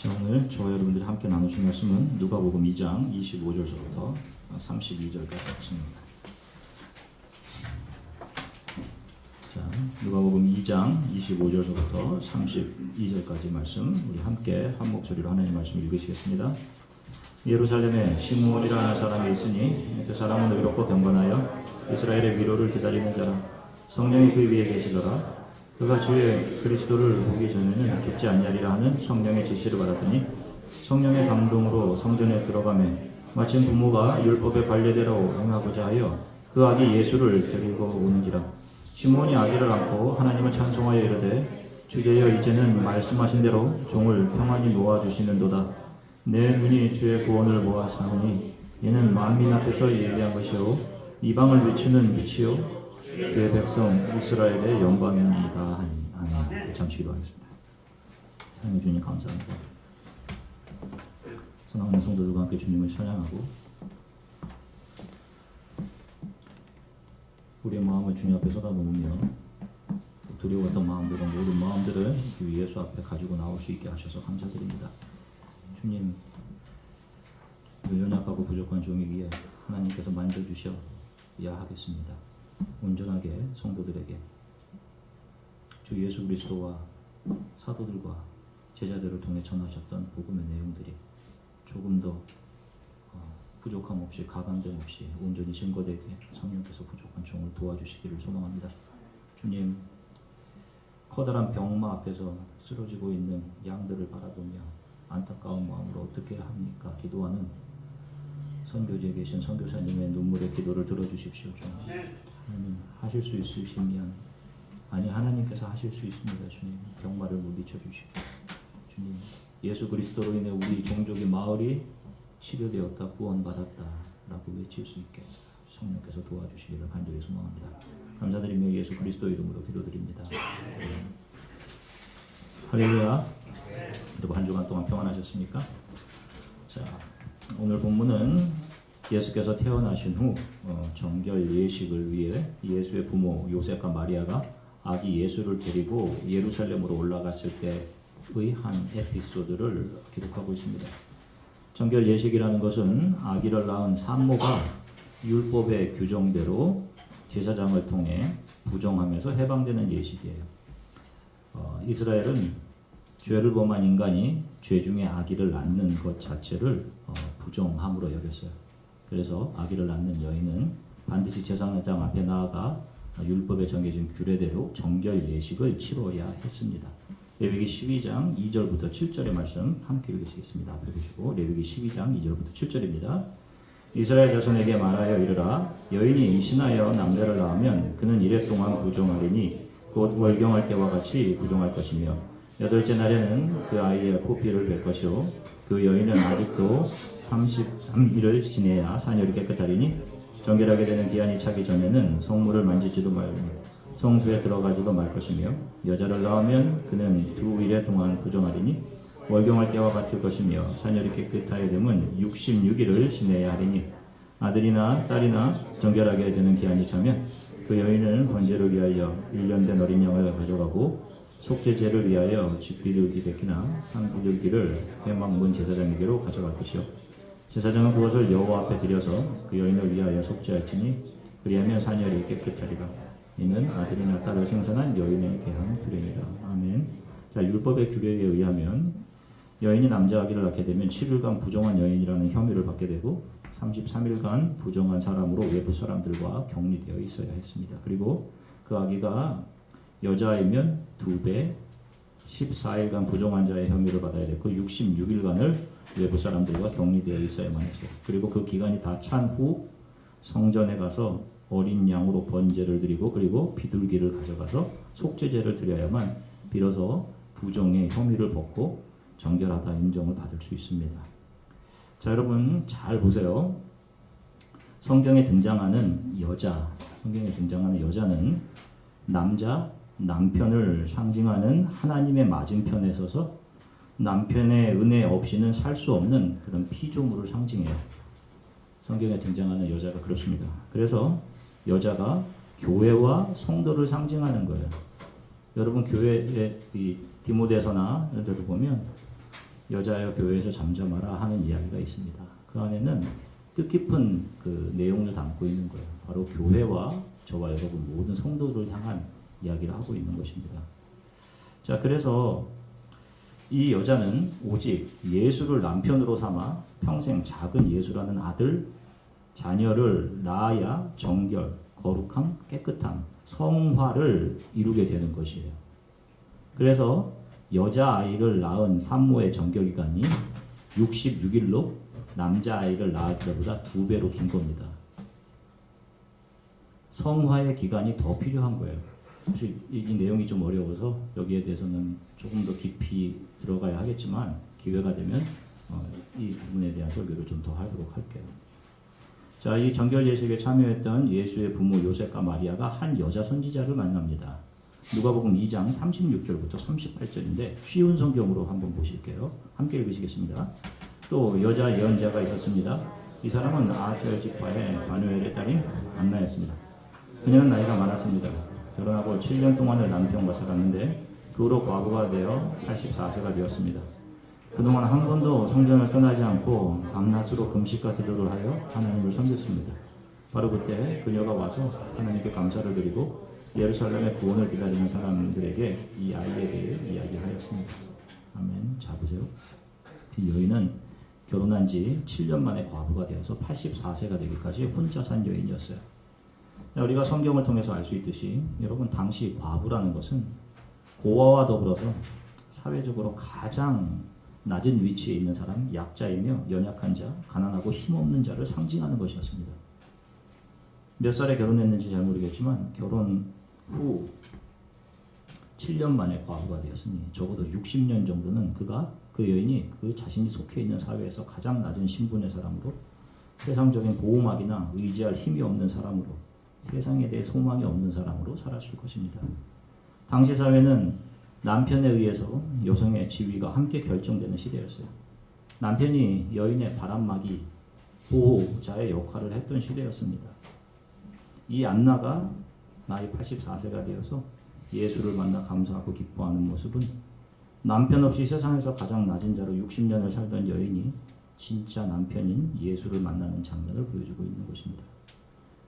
자, 오늘 저와 여러분들이 함께 나누실 말씀은 누가복음 2장 25절서부터 32절까지 말씀입니다. 자, 누가복음 2장 25절서부터 32절까지 말씀 우리 함께 한 목소리로 하나님의 말씀을 읽으시겠습니다. 예루살렘에 시므온이라는 사람이 있으니 그 사람은 의롭고 경건하여 이스라엘의 위로를 기다리는 자라. 성령이 그 위에 계시더라. 그가 주의 그리스도를 보기 전에는 죽지 않냐리라 하는 성령의 지시를 받았더니 성령의 감동으로 성전에 들어가매 마침 부모가 율법의 관례대로 행하고자 하여 그 아기 예수를 데리고 오는지라. 시므온이 아기를 안고 하나님을 찬송하여 이르되 주제여 이제는 말씀하신 대로 종을 평안히 놓아주시는도다. 내 눈이 주의 구원을 보았사오니 이는 만민 앞에서 예비한 것이요 이방을 비추는 빛이요 주의 백성 이스라엘의 영광입니다. 아멘. 잠시 기도하겠습니다. 하나님 주님 감사합니다. 사랑하는 성도들과 함께 주님을 찬양하고 우리의 마음을 주님 앞에 쏟아놓으며 두려웠던 마음들과 모든 마음들을 주 예수 앞에 가지고 나올 수 있게 하셔서 감사드립니다. 주님, 연약하고 부족한 종이기에 하나님께서 만져주셔야 하겠습니다. 온전하게 성도들에게 주 예수 그리스도와 사도들과 제자들을 통해 전하셨던 복음의 내용들이 조금 더 부족함 없이 가감됨 없이 온전히 증거되게 성령께서 부족한 종을 도와주시기를 소망합니다. 주님, 커다란 병마 앞에서 쓰러지고 있는 양들을 바라보며 안타까운 마음으로 어떻게 합니까? 기도하는 선교지에 계신 선교사님의 눈물의 기도를 들어주십시오. 좀 하나님 하실 수 있으시면 하나님께서 하실 수 있습니다. 주님, 병마를 물리쳐 주시고 주님, 예수 그리스도로 인해 우리 종족의 마을이 치료되었다, 구원받았다 라고 외칠 수 있게 성령께서 도와주시기를 간절히 소망합니다. 감사드리며 예수 그리스도 이름으로 기도드립니다. 할렐루야. 여러분 한 주간 동안 평안하셨습니까? 자, 오늘 본문은 예수께서 태어나신 후 정결 예식을 위해 예수의 부모 요셉과 마리아가 아기 예수를 데리고 예루살렘으로 올라갔을 때의 한 에피소드를 기록하고 있습니다. 정결 예식이라는 것은 아기를 낳은 산모가 율법의 규정대로 제사장을 통해 부정하면서 해방되는 예식이에요. 이스라엘은 죄를 범한 인간이 죄 중에 아기를 낳는 것 자체를 부정함으로 여겼어요. 그래서 아기를 낳는 여인은 반드시 제사장 앞에 나아가 율법에 정해진 규례대로 정결 예식을 치러야 했습니다. 레위기 12장 2절부터 7절의 말씀 함께 읽으시겠습니다. 앞에 보시고 레위기 12장 2절부터 7절입니다. 이스라엘 자손에게 말하여 이르라. 여인이 임신하여 남자를 낳으면 그는 이래 동안 부정하리니 곧 월경할 때와 같이 부정할 것이며 8째 날에는 그 아이의 포피를 뺄 것이요 그 여인은 아직도 33일을 지내야 사녀를 깨끗하리니 정결하게 되는 기한이 차기 전에는 성물을 만지지도 말고 성수에 들어가지도 말 것이며 여자를 낳으면 그는 2일에 동안 부정하리니 월경할 때와 같을 것이며 사녀를 깨끗하게 되면 66일을 지내야 하리니 아들이나 딸이나 정결하게 되는 기한이 차면 그 여인은 번제를 위하여 1년 된 어린 양을 가져가고 속죄제를 위하여 집비둘기 새끼나 산비둘기를 회막문 제사장에게로 가져갈 것이요 제사장은 그것을 여호와 앞에 드려서 그 여인을 위하여 속죄할지니 그리하면 사녀를 깨끗하리라. 이는 아들이나 딸을 생산한 여인에 대한 규례니라. 아멘. 자, 율법의 규례에 의하면 여인이 남자 아기를 낳게 되면 7일간 부정한 여인이라는 혐의를 받게 되고 33일간 부정한 사람으로 외부 사람들과 격리되어 있어야 했습니다. 그리고 그 아기가 여자이면 2배 14일간 부정한 자의 혐의를 받아야 되고 66일간을 외부 사람들과 격리되어 있어야만 했어요. 그리고 그 기간이 다 찬 후 성전에 가서 어린 양으로 번제를 드리고 그리고 비둘기를 가져가서 속죄제를 드려야만 비로소 부정의 혐의를 벗고 정결하다 인정을 받을 수 있습니다. 자, 여러분 잘 보세요. 성경에 등장하는 여자는 남편을 상징하는 하나님의 맞은편에 서서 남편의 은혜 없이는 살 수 없는 그런 피조물을 상징해요. 성경에 등장하는 여자가 그렇습니다. 그래서 여자가 교회와 성도를 상징하는 거예요. 여러분 교회의 이 디모데서나 이런 데도 보면 여자여 교회에서 잠잠하라 하는 이야기가 있습니다. 그 안에는 뜻깊은 그 내용을 담고 있는 거예요. 바로 교회와 저와 여러분 모든 성도들을 향한 이야기를 하고 있는 것입니다. 자, 그래서 이 여자는 오직 예수를 남편으로 삼아 평생 작은 예수라는 아들, 자녀를 낳아야 정결, 거룩함, 깨끗함, 성화를 이루게 되는 것이에요. 그래서 여자아이를 낳은 산모의 정결기간이 66일로 남자아이를 낳을 때보다 2배로 긴 겁니다. 성화의 기간이 더 필요한 거예요. 사실 이 내용이 좀 어려워서 여기에 대해서는 조금 더 깊이 들어가야 하겠지만 기회가 되면 이 부분에 대한 설교를 좀 더 하도록 할게요. 자, 이 정결 예식에 참여했던 예수의 부모 요셉과 마리아가 한 여자 선지자를 만납니다. 누가복음 2장 36절부터 38절인데 쉬운 성경으로 한번 보실게요. 함께 읽으시겠습니다. 또 여자 예언자가 있었습니다. 이 사람은 아셀 지파의 바누엘의 딸인 안나였습니다. 그녀는 나이가 많았습니다. 결혼하고 7년 동안을 남편과 살았는데 그 후로 과부가 되어 84세가 되었습니다. 그동안 한 번도 성전을 떠나지 않고 밤낮으로 금식과 기도를 하여 하나님을 섬겼습니다. 바로 그때 그녀가 와서 하나님께 감사를 드리고 예루살렘의 구원을 기다리는 사람들에게 이 아이에 대해 이야기하였습니다. 아멘. 자, 보세요. 이 여인은 결혼한 지 7년 만에 과부가 되어서 84세가 되기까지 혼자 산 여인이었어요. 우리가 성경을 통해서 알 수 있듯이 여러분 당시 과부라는 것은 고아와 더불어서 사회적으로 가장 낮은 위치에 있는 사람, 약자이며 연약한 자, 가난하고 힘없는 자를 상징하는 것이었습니다. 몇 살에 결혼했는지 잘 모르겠지만 결혼 후 7년 만에 과부가 되었으니 적어도 60년 정도는 그 여인이 그 자신이 속해 있는 사회에서 가장 낮은 신분의 사람으로 세상적인 보호막이나 의지할 힘이 없는 사람으로 세상에 대해 소망이 없는 사람으로 살았을 것입니다. 당시 사회는 남편에 의해서 여성의 지위가 함께 결정되는 시대였어요. 남편이 여인의 바람막이, 보호자의 역할을 했던 시대였습니다. 이 안나가 나이 84세가 되어서 예수를 만나 감사하고 기뻐하는 모습은 남편 없이 세상에서 가장 낮은 자로 60년을 살던 여인이 진짜 남편인 예수를 만나는 장면을 보여주고 있는 것입니다.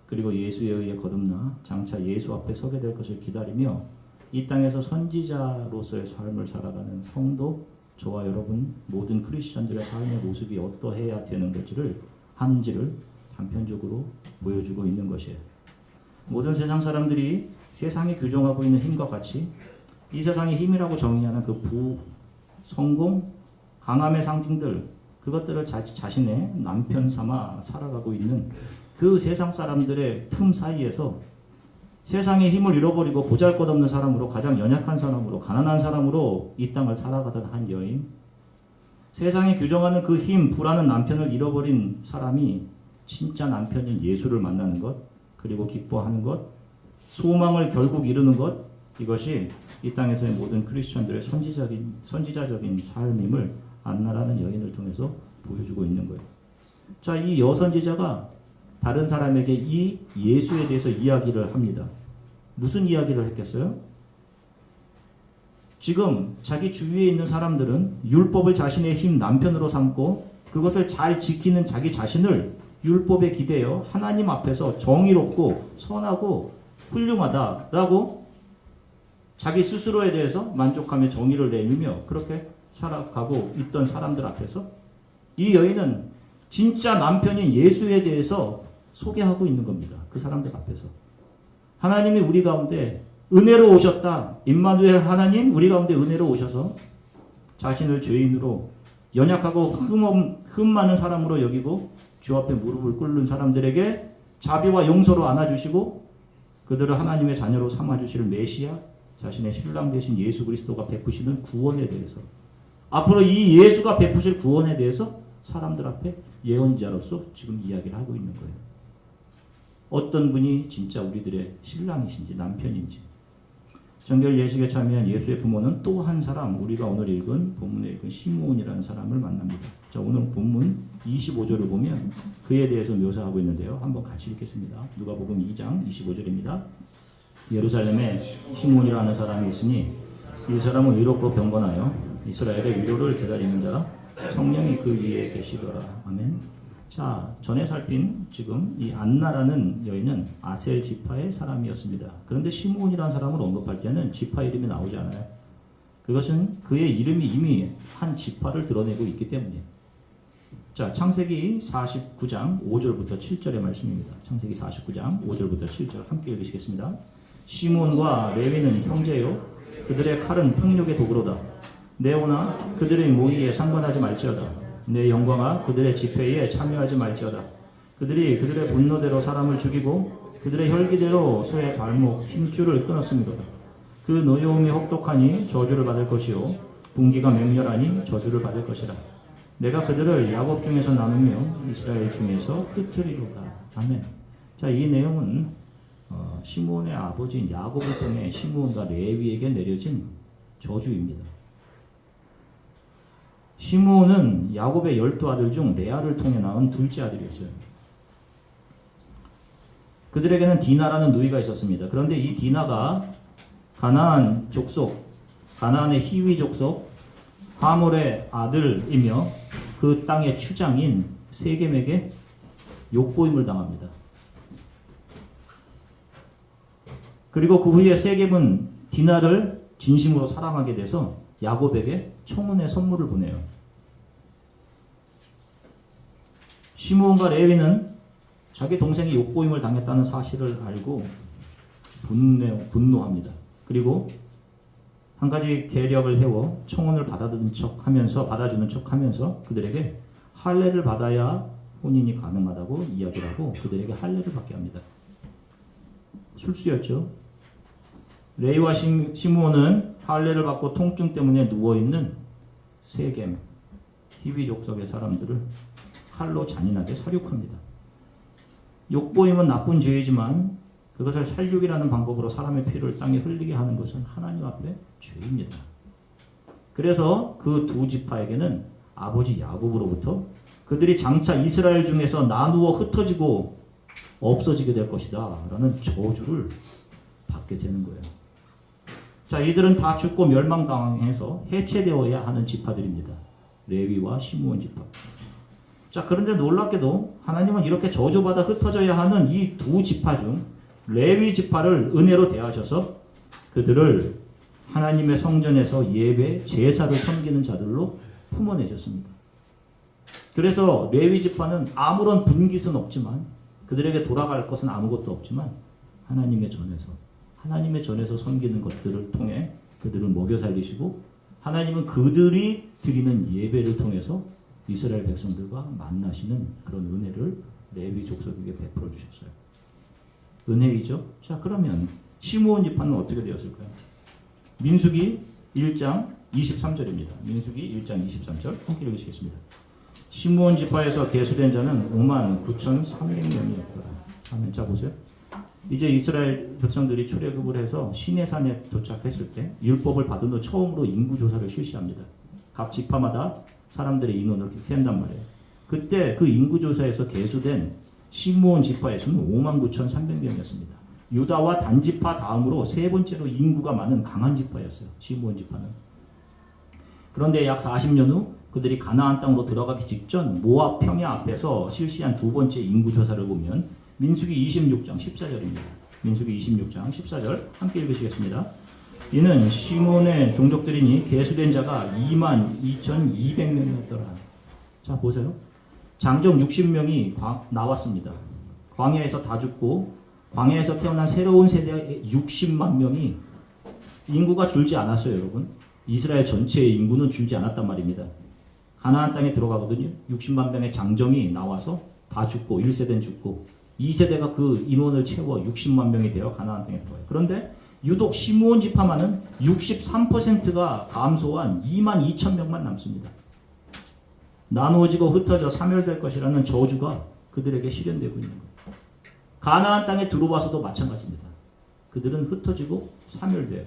그리고 예수에 의해 거듭나 장차 예수 앞에 서게 될 것을 기다리며 이 땅에서 선지자로서의 삶을 살아가는 성도, 저와 여러분 모든 크리스천들의 삶의 모습이 어떠해야 되는 하는지를 단편적으로 보여주고 있는 것이에요. 모든 세상 사람들이 세상이 규정하고 있는 힘과 같이 이 세상의 힘이라고 정의하는 그 성공, 강함의 상징들, 그것들을 자신의 남편 삼아 살아가고 있는 그 세상 사람들의 틈 사이에서 세상의 힘을 잃어버리고 보잘것없는 사람으로, 가장 연약한 사람으로, 가난한 사람으로 이 땅을 살아가던 한 여인, 세상이 규정하는 그 힘, 불안한 남편을 잃어버린 사람이 진짜 남편인 예수를 만나는 것, 그리고 기뻐하는 것, 소망을 결국 이루는 것, 이것이 이 땅에서의 모든 크리스천들의 선지자적인 삶임을 안나라는 여인을 통해서 보여주고 있는 거예요. 자, 이 여선지자가 다른 사람에게 이 예수에 대해서 이야기를 합니다. 무슨 이야기를 했겠어요? 지금 자기 주위에 있는 사람들은 율법을 자신의 힘 남편으로 삼고 그것을 잘 지키는 자기 자신을 율법에 기대어 하나님 앞에서 정의롭고 선하고 훌륭하다라고 자기 스스로에 대해서 만족하며 정의를 내밀며 그렇게 살아가고 있던 사람들 앞에서 이 여인은 진짜 남편인 예수에 대해서 소개하고 있는 겁니다. 그 사람들 앞에서. 하나님이 우리 가운데 은혜로 오셨다. 임마누엘 하나님 우리 가운데 은혜로 오셔서 자신을 죄인으로 연약하고 흠 많은 사람으로 여기고 주 앞에 무릎을 꿇는 사람들에게 자비와 용서로 안아주시고 그들을 하나님의 자녀로 삼아주실 메시아, 자신의 신랑 되신 예수 그리스도가 베푸시는 구원에 대해서, 앞으로 이 예수가 베푸실 구원에 대해서 사람들 앞에 예언자로서 지금 이야기를 하고 있는 거예요. 어떤 분이 진짜 우리들의 신랑이신지 남편인지. 정결 예식에 참여한 예수의 부모는 또 한 사람, 우리가 오늘 읽은 본문에 읽은 시므온이라는 사람을 만납니다. 자, 오늘 본문 25절을 보면 그에 대해서 묘사하고 있는데요. 한번 같이 읽겠습니다. 누가복음 2장 25절입니다. 예루살렘에 시므온이라는 사람이 있으니 이 사람은 의롭고 경건하여 이스라엘의 위로를 기다리는 자 성령이 그 위에 계시더라. 아멘. 자, 전에 살핀 지금 이 안나라는 여인은 아셀 지파의 사람이었습니다. 그런데 시므온이라는 사람을 언급할 때는 지파 이름이 나오지 않아요. 그것은 그의 이름이 이미 한 지파를 드러내고 있기 때문이에요. 자, 창세기 49장 5절부터 7절의 말씀입니다. 창세기 49장 5절부터 7절 함께 읽으시겠습니다. 시므온과 레위는 형제요, 그들의 칼은 폭력의 도구로다. 네오나 그들의 모의에 상관하지 말지어다. 내 영광아 그들의 집회에 참여하지 말지어다. 그들이 그들의 분노대로 사람을 죽이고 그들의 혈기대로 소의 발목 힘줄을 끊었습니다. 그 노여움이 혹독하니 저주를 받을 것이요 분기가 맹렬하니 저주를 받을 것이라. 내가 그들을 야곱 중에서 나누며 이스라엘 중에서 흩으리로다. 아멘. 자, 이 내용은 시므온의 아버지인 야곱을 통해 시므온과 레위에게 내려진 저주입니다. 시므온은 야곱의 12아들 중 레아를 통해 낳은 둘째 아들이었어요. 그들에게는 디나라는 누이가 있었습니다. 그런데 이 디나가 가나안 족속, 가나안의 히위 족속 하몰의 아들이며 그 땅의 추장인 세겜에게 욕보임을 당합니다. 그리고 그 후에 세겜은 디나를 진심으로 사랑하게 돼서 야곱에게 청혼의 선물을 보내요. 시므온과 레위는 자기 동생이 욕보임을 당했다는 사실을 알고 분노합니다. 그리고 한 가지 계략을 세워 청혼을 받아주는 척하면서 그들에게 할례를 받아야 혼인이 가능하다고 이야기를 하고 그들에게 할례를 받게 합니다. 술수였죠. 레위와 시므온은 할례를 받고 통증 때문에 누워있는 세겜, 히위 족속의 사람들을 칼로 잔인하게 살육합니다. 욕보임은 나쁜 죄이지만 그것을 살육이라는 방법으로 사람의 피를 땅에 흘리게 하는 것은 하나님 앞에 죄입니다. 그래서 그 두 지파에게는 아버지 야곱으로부터 그들이 장차 이스라엘 중에서 나누어 흩어지고 없어지게 될 것이다 라는 저주를 받게 되는 거예요. 자, 이들은 다 죽고 멸망당해서 해체되어야 하는 지파들입니다. 레위와 시므온 지파. 자, 그런데 놀랍게도 하나님은 이렇게 저주받아 흩어져야 하는 이 두 지파 중 레위 지파를 은혜로 대하셔서 그들을 하나님의 성전에서 예배, 제사를 섬기는 자들로 품어내셨습니다. 그래서 레위 지파는 아무런 분깃은 없지만 그들에게 돌아갈 것은 아무것도 없지만 하나님의 전에서 섬기는 것들을 통해 그들을 먹여 살리시고 하나님은 그들이 드리는 예배를 통해서 이스라엘 백성들과 만나시는 그런 은혜를 레위 족속에게 베풀어 주셨어요. 은혜이죠. 자, 그러면 시므온 지파는 어떻게 되었을까요? 민수기 1장 23절입니다. 민수기 1장 23절 함께 읽으시겠습니다. 시므온 지파에서 계수된 자는 59,300명이었더라. 아멘. 자, 보세요. 이제 이스라엘 백성들이 출애굽을 해서 시내산에 도착했을 때 율법을 받은 후 처음으로 인구조사를 실시합니다. 각 지파마다 사람들의 인원을 센단 말이에요. 그때 그 인구조사에서 계수된 시므온 지파의 수는 59,300명이었습니다. 유다와 단지파 다음으로 세 번째로 인구가 많은 강한 지파였어요. 시므온 지파는. 그런데 약 40년 후 그들이 가나안 땅으로 들어가기 직전 모압 평야 앞에서 실시한 두 번째 인구조사를 보면 민수기 26장 14절입니다. 민수기 26장 14절 함께 읽으시겠습니다. 이는 시므온의 종족들이니 계수된 자가 22,200명이었더라. 자, 보세요. 장정 60명이 나왔습니다. 광야에서 다 죽고 광야에서 태어난 새로운 세대의 60만 명이 인구가 줄지 않았어요, 여러분. 이스라엘 전체의 인구는 줄지 않았단 말입니다. 가나안 땅에 들어가거든요. 60만 명의 장정이 나와서 다 죽고 1세대는 죽고 2세대가 그 인원을 채워 60만 명이 되어 가나안 땅에 들어가요. 그런데 유독 시므온 지파만은 63%가 감소한 22,000명만 남습니다. 나누어지고 흩어져 사멸될 것이라는 저주가 그들에게 실현되고 있는 거예요. 가나안 땅에 들어와서도 마찬가지입니다. 그들은 흩어지고 사멸돼요.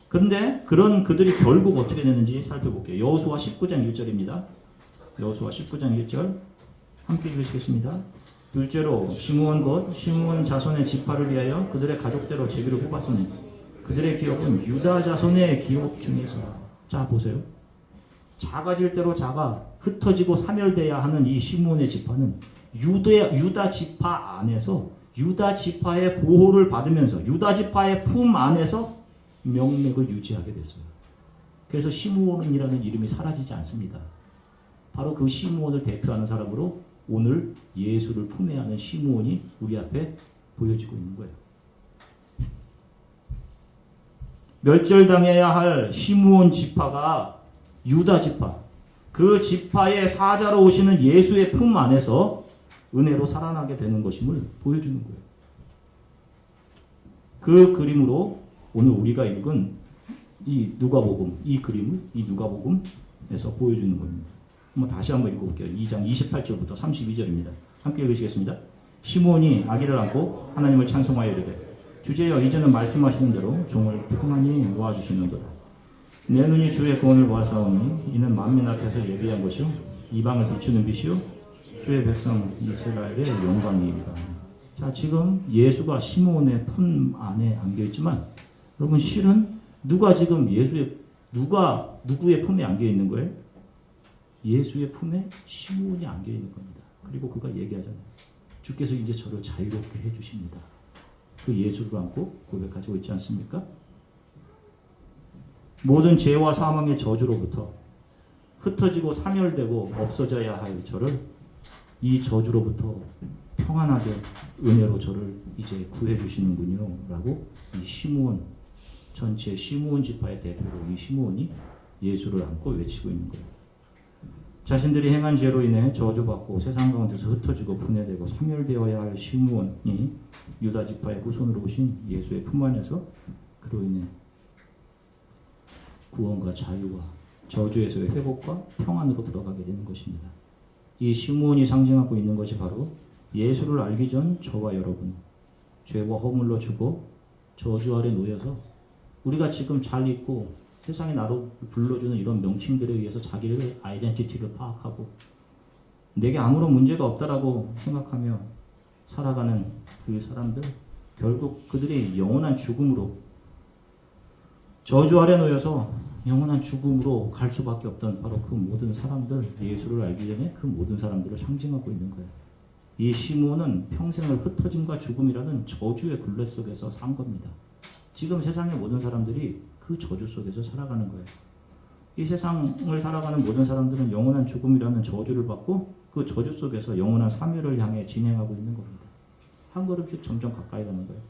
그런데 그런 그들이 결국 어떻게 되는지 살펴볼게요. 여호수아 19장 1절입니다. 여호수아 19장 1절 함께 읽으시겠습니다. 둘째로 시므온 자손의 지파를 위하여 그들의 가족대로 제비를 뽑았으니 그들의 기업은 유다 자손의 기업 중에서. 자 보세요. 작아질 대로 작아 흩어지고 사멸돼야 하는 이 시므온의 지파는 유다 지파 안에서 유다 지파의 보호를 받으면서 유다 지파의 품 안에서 명맥을 유지하게 됐어요. 그래서 시므온이라는 이름이 사라지지 않습니다. 바로 그 시므온을 대표하는 사람으로 오늘 예수를 품에 안은 시므온이 우리 앞에 보여지고 있는 거예요. 멸절당해야 할 시므온 지파가 유다 지파, 그 지파의 사자로 오시는 예수의 품 안에서 은혜로 살아나게 되는 것임을 보여주는 거예요. 그 그림으로 오늘 우리가 읽은 이 누가복음, 이 그림을 이 누가복음에서 보여주는 겁니다. 다시 한번 읽어볼게요. 2장 28절부터 32절입니다. 함께 읽으시겠습니다. 시므온이 아기를 안고 하나님을 찬송하여 이르되 주제여 이제는 말씀하시는 대로 종을 평안히 모아주시는도다. 내 눈이 주의 구원을 보아사오니 이는 만민 앞에서 예비한 것이요 이방을 비추는 빛이요 주의 백성 이스라엘의 영광이이다. 자, 지금 예수가 시므온의 품 안에 안겨 있지만 여러분 실은 누가 지금 누구의 품에 안겨 있는 거예요? 예수의 품에 시므온이 안겨 있는 겁니다. 그리고 그가 얘기하잖아요. 주께서 이제 저를 자유롭게 해주십니다. 그 예수를 안고 고백하고 있지 않습니까? 모든 죄와 사망의 저주로부터 흩어지고 사멸되고 없어져야 할 저를 이 저주로부터 평안하게 은혜로 저를 이제 구해 주시는군요 라고 이 시므온 전체 시므온 지파의 대표로 이 시므온이 예수를 안고 외치고 있는 거예요. 자신들이 행한 죄로 인해 저주받고 세상 가운데서 흩어지고 분해되고 사멸되어야 할 시므온이 유다 지파의 후손으로 오신 예수의 품 안에서 그로 인해 구원과 자유와 저주에서의 회복과 평안으로 들어가게 되는 것입니다. 이 시므온이 상징하고 있는 것이 바로 예수를 알기 전 저와 여러분, 죄와 허물로 죽어 저주 아래 놓여서 우리가 지금 잘 있고 세상에 나로 불러주는 이런 명칭들에 의해서 자기의 아이덴티티를 파악하고 내게 아무런 문제가 없다라고 생각하며 살아가는 그 사람들, 결국 그들이 영원한 죽음으로 저주 아래 놓여서 영원한 죽음으로 갈 수밖에 없던 바로 그 모든 사람들, 예수를 알기 전에 그 모든 사람들을 상징하고 있는 거예요. 이 시므온은 평생을 흩어짐과 죽음이라는 저주의 굴레 속에서 산 겁니다. 지금 세상의 모든 사람들이 그 저주 속에서 살아가는 거예요. 이 세상을 살아가는 모든 사람들은 영원한 죽음이라는 저주를 받고 그 저주 속에서 영원한 사멸을 향해 진행하고 있는 겁니다. 한 걸음씩 점점 가까이 가는 거예요.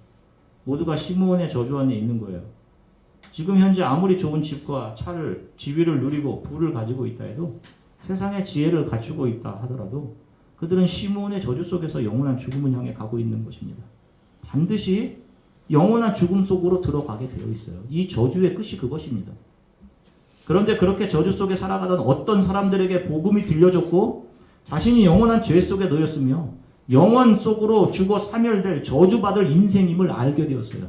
모두가 시므온의 저주 안에 있는 거예요. 지금 현재 아무리 좋은 집과 차를, 지위를 누리고 부를 가지고 있다 해도 세상의 지혜를 갖추고 있다 하더라도 그들은 시므온의 저주 속에서 영원한 죽음을 향해 가고 있는 것입니다. 반드시 영원한 죽음 속으로 들어가게 되어 있어요. 이 저주의 끝이 그것입니다. 그런데 그렇게 저주 속에 살아가던 어떤 사람들에게 복음이 들려졌고 자신이 영원한 죄 속에 놓였으며 영원 속으로 죽어 사멸될 저주받을 인생임을 알게 되었어요.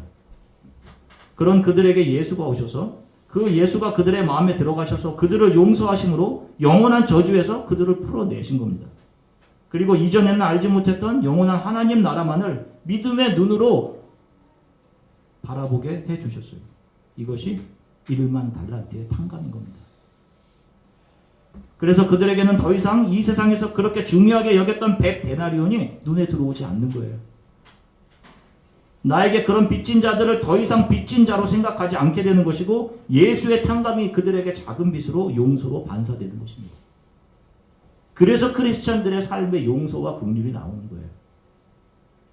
그런 그들에게 예수가 오셔서 그 예수가 그들의 마음에 들어가셔서 그들을 용서하심으로 영원한 저주에서 그들을 풀어내신 겁니다. 그리고 이전에는 알지 못했던 영원한 하나님 나라만을 믿음의 눈으로 바라보게 해주셨어요. 이것이 1만 달란트의 탕감인 겁니다. 그래서 그들에게는 더 이상 이 세상에서 그렇게 중요하게 여겼던 100데나리온이 눈에 들어오지 않는 거예요. 나에게 그런 빚진 자들을 더 이상 빚진 자로 생각하지 않게 되는 것이고 예수의 탕감이 그들에게 작은 빚으로 용서로 반사되는 것입니다. 그래서 크리스찬들의 삶의 용서와 긍휼이 나오는 거예요.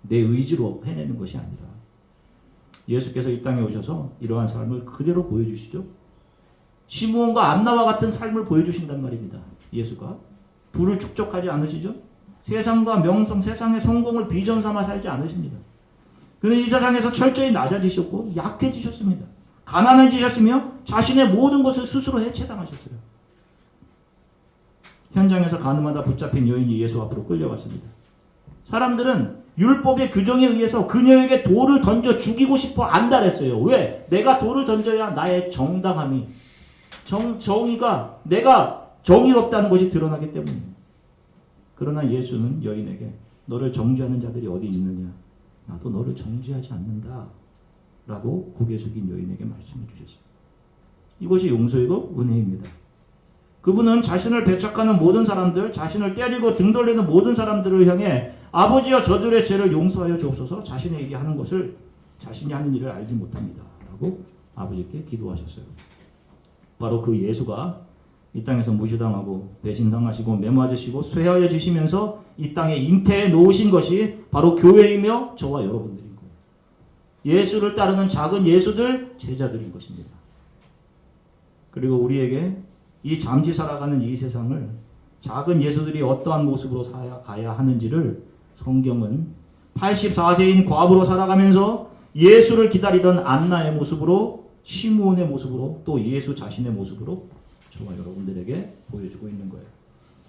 내 의지로 해내는 것이 아니라 예수께서 이 땅에 오셔서 이러한 삶을 그대로 보여주시죠. 시므온과 안나와 같은 삶을 보여주신단 말입니다. 예수가 부를 축적하지 않으시죠. 세상과 명성, 세상의 성공을 비전 삼아 살지 않으십니다. 그는 이 세상에서 철저히 낮아지셨고 약해지셨습니다. 가난해지셨으며 자신의 모든 것을 스스로 해체당하셨어요. 현장에서 가늠하다 붙잡힌 여인이 예수 앞으로 끌려왔습니다. 사람들은 율법의 규정에 의해서 그녀에게 돌을 던져 죽이고 싶어 안달했어요. 왜? 내가 돌을 던져야 나의 정당함이, 정의가, 내가 정의롭다는 것이 드러나기 때문입니다. 그러나 예수는 여인에게 너를 정죄하는 자들이 어디 있느냐? 나도 너를 정죄하지 않는다 라고 고개 숙인 여인에게 말씀해 주셨어요. 이것이 용서이고 은혜입니다. 그분은 자신을 배척하는 모든 사람들, 자신을 때리고 등 돌리는 모든 사람들을 향해 아버지여 저들의 죄를 용서하여 주옵소서. 자신에게 하는 것을 자신이 하는 일을 알지 못합니다 라고 아버지께 기도하셨어요. 바로 그 예수가 이 땅에서 무시당하고 배신당하시고 매맞으시고 쇠하여지시면서 이 땅에 잉태해 놓으신 것이 바로 교회이며 저와 여러분들인 거예요. 예수를 따르는 작은 예수들, 제자들인 것입니다. 그리고 우리에게 이 잠시 살아가는 이 세상을 작은 예수들이 어떠한 모습으로 살아가야 하는지를 성경은 84세인 과부로 살아가면서 예수를 기다리던 안나의 모습으로, 시므온의 모습으로, 또 예수 자신의 모습으로 저와 여러분들에게 보여주고 있는 거예요.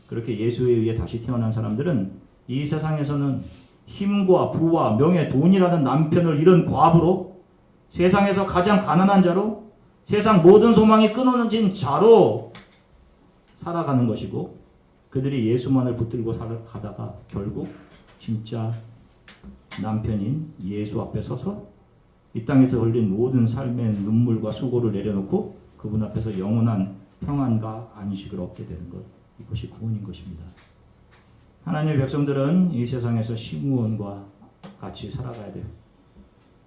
그렇게 예수에 의해 다시 태어난 사람들은 이 세상에서는 힘과 부와 명예, 돈이라는 남편을 잃은 과부로, 세상에서 가장 가난한 자로, 세상 모든 소망이 끊어진 자로 살아가는 것이고, 그들이 예수만을 붙들고 살아가다가 결국 진짜 남편인 예수 앞에 서서 이 땅에서 흘린 모든 삶의 눈물과 수고를 내려놓고 그분 앞에서 영원한 평안과 안식을 얻게 되는 것, 이것이 구원인 것입니다. 하나님의 백성들은 이 세상에서 시므온과 같이 살아가야 돼요.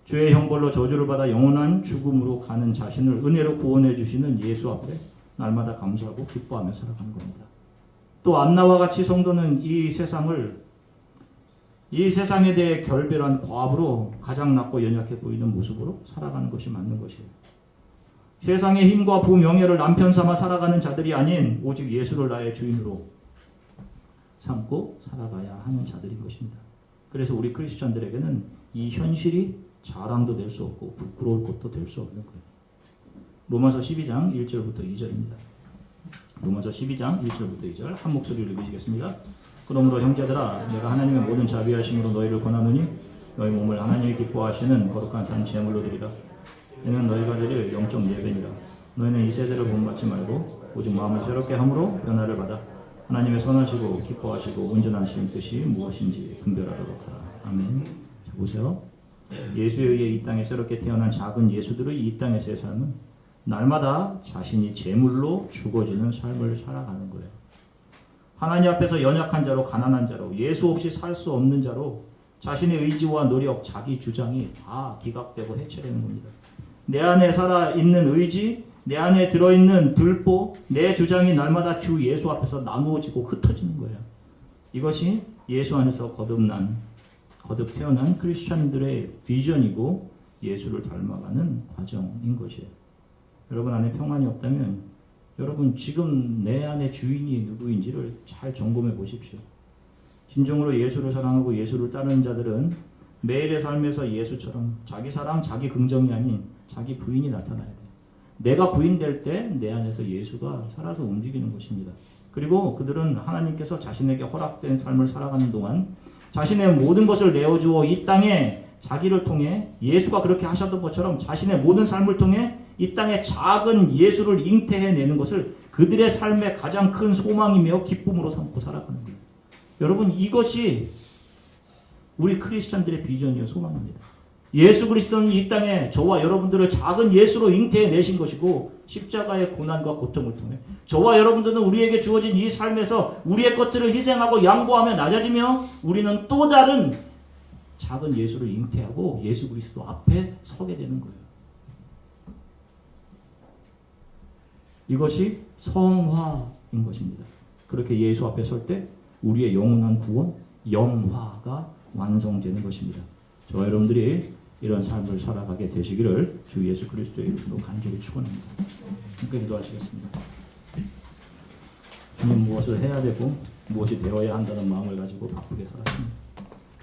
죄의 형벌로 저주를 받아 영원한 죽음으로 가는 자신을 은혜로 구원해 주시는 예수 앞에 날마다 감사하고 기뻐하며 살아가는 겁니다. 또 안나와 같이 성도는 이 세상에 대해 결별한 과부로 가장 낮고 연약해 보이는 모습으로 살아가는 것이 맞는 것이에요. 세상의 힘과 부명예를 남편 삼아 살아가는 자들이 아닌 오직 예수를 나의 주인으로 삼고 살아가야 하는 자들인 것입니다. 그래서 우리 크리스천들에게는 이 현실이 자랑도 될 수 없고 부끄러울 것도 될 수 없는 거예요. 로마서 12장 1절부터 2절입니다. 로마서 12장 1절부터 2절 한 목소리로 읽으시겠습니다. 그러므로 형제들아, 내가 하나님의 모든 자비하심으로 너희를 권하노니 너희 몸을 하나님이 기뻐하시는 거룩한 산 제물로 드리라. 이는 너희가 드릴 영적 예배니라. 너희는 이 세대를 본받지 말고 오직 마음을 새롭게 함으로 변화를 받아 하나님의 선하시고 기뻐하시고 온전하신 뜻이 무엇인지 분별하도록 하라. 아멘. 자, 보세요. 예수에 의해 이 땅에 새롭게 태어난 작은 예수들의 이 땅에서의 삶은 날마다 자신이 제물로 죽어지는 삶을 살아가는 거예요. 하나님 앞에서 연약한 자로, 가난한 자로, 예수 없이 살 수 없는 자로 자신의 의지와 노력, 자기 주장이 다 기각되고 해체되는 겁니다. 내 안에 살아있는 의지, 내 안에 들어있는 들보, 내 주장이 날마다 주 예수 앞에서 나누어지고 흩어지는 거예요. 이것이 예수 안에서 거듭 태어난 크리스천들의 비전이고 예수를 닮아가는 과정인 것이에요. 여러분 안에 평안이 없다면 여러분 지금 내 안에 주인이 누구인지를 잘 점검해 보십시오. 진정으로 예수를 사랑하고 예수를 따르는 자들은 매일의 삶에서 예수처럼 자기 사랑, 자기 긍정이 아닌 자기 부인이 나타나야 돼요. 내가 부인될 때 내 안에서 예수가 살아서 움직이는 것입니다. 그리고 그들은 하나님께서 자신에게 허락된 삶을 살아가는 동안 자신의 모든 것을 내어주어 이 땅에 자기를 통해 예수가 그렇게 하셨던 것처럼 자신의 모든 삶을 통해 이 땅에 작은 예수를 잉태해내는 것을 그들의 삶의 가장 큰 소망이며 기쁨으로 삼고 살아가는 거예요. 여러분, 이것이 우리 크리스천들의 비전이요 소망입니다. 예수 그리스도는 이 땅에 저와 여러분들을 작은 예수로 잉태해내신 것이고 십자가의 고난과 고통을 통해 저와 여러분들은 우리에게 주어진 이 삶에서 우리의 것들을 희생하고 양보하며 낮아지며 우리는 또 다른 작은 예수를 잉태하고 예수 그리스도 앞에 서게 되는 거예요. 이것이 성화인 것입니다. 그렇게 예수 앞에 설 때 우리의 영원한 구원, 영화가 완성되는 것입니다. 저와 여러분들이 이런 삶을 살아가게 되시기를 주 예수 그리스도의 이름으로 간절히 축원합니다. 함께 기도하시겠습니다. 주님, 무엇을 해야 되고 무엇이 되어야 한다는 마음을 가지고 바쁘게 살았습니다.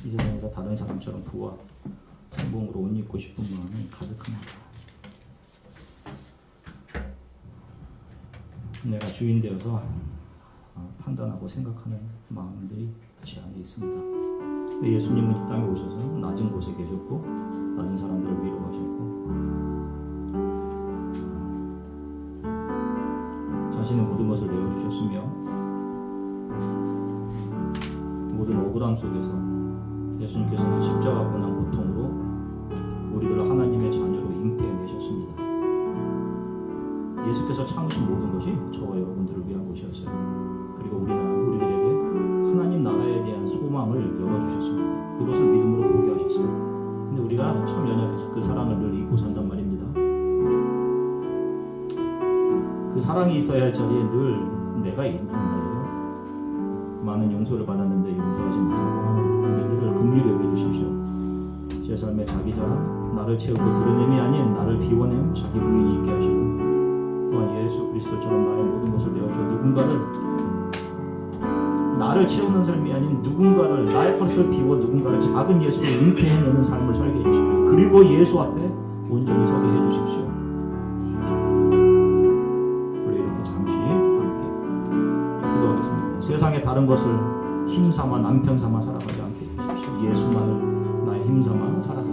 이 세상에서 다른 사람처럼 부와 성공으로 옷 입고 싶은 마음이 가득합니다. 내가 주인 되어서 판단하고 생각하는 마음들이 제 안에 있습니다. 예수님은 이 땅에 오셔서 낮은 곳에 계셨고 낮은 사람들을 위로하셨고 자신의 모든 것을 내어주셨으며 모든 억울함 속에서 예수님께서는 십자가 고난 고통으로 우리들을 하나님의 자녀로 잉태해내셨습니다. 예수께서 참으신 모든 것이 저와 여러분들을 위한 것이었어요. 그리고 우리들에게 하나님 나라에 대한 소망을 열어주셨습니다. 그것을 믿음으로 보게 하셨어요. 근데 우리가 참 연약해서 그 사랑을 늘 잊고 산단 말입니다. 그 사랑이 있어야 할 자리에 늘 내가 있단 말이에요. 많은 용서를 받았는데 용서하지 못하고 하는 우리들을 긍휼히 여겨주십시오. 제 삶의 자기 자랑, 나를 채우고 드러냄이 아닌 나를 비워냄 자기 부인이 있게 하시고, 또한 예수 그리스도처럼 나의 모든 것을 내어줘 나를 채우는 삶이 아닌 누군가를, 나의 것을 비워 누군가를 작은 예수로 은폐해내는 삶을 살게 해주십시오. 그리고 예수 앞에 온전히 서게 해주십시오. 우리 이렇게 잠시 함께 기도하겠습니다. 세상의 다른 것을 힘삼아 남편 삼아 살아가지 않게 해주십시오. 예수만을 나의 힘삼아 살아가게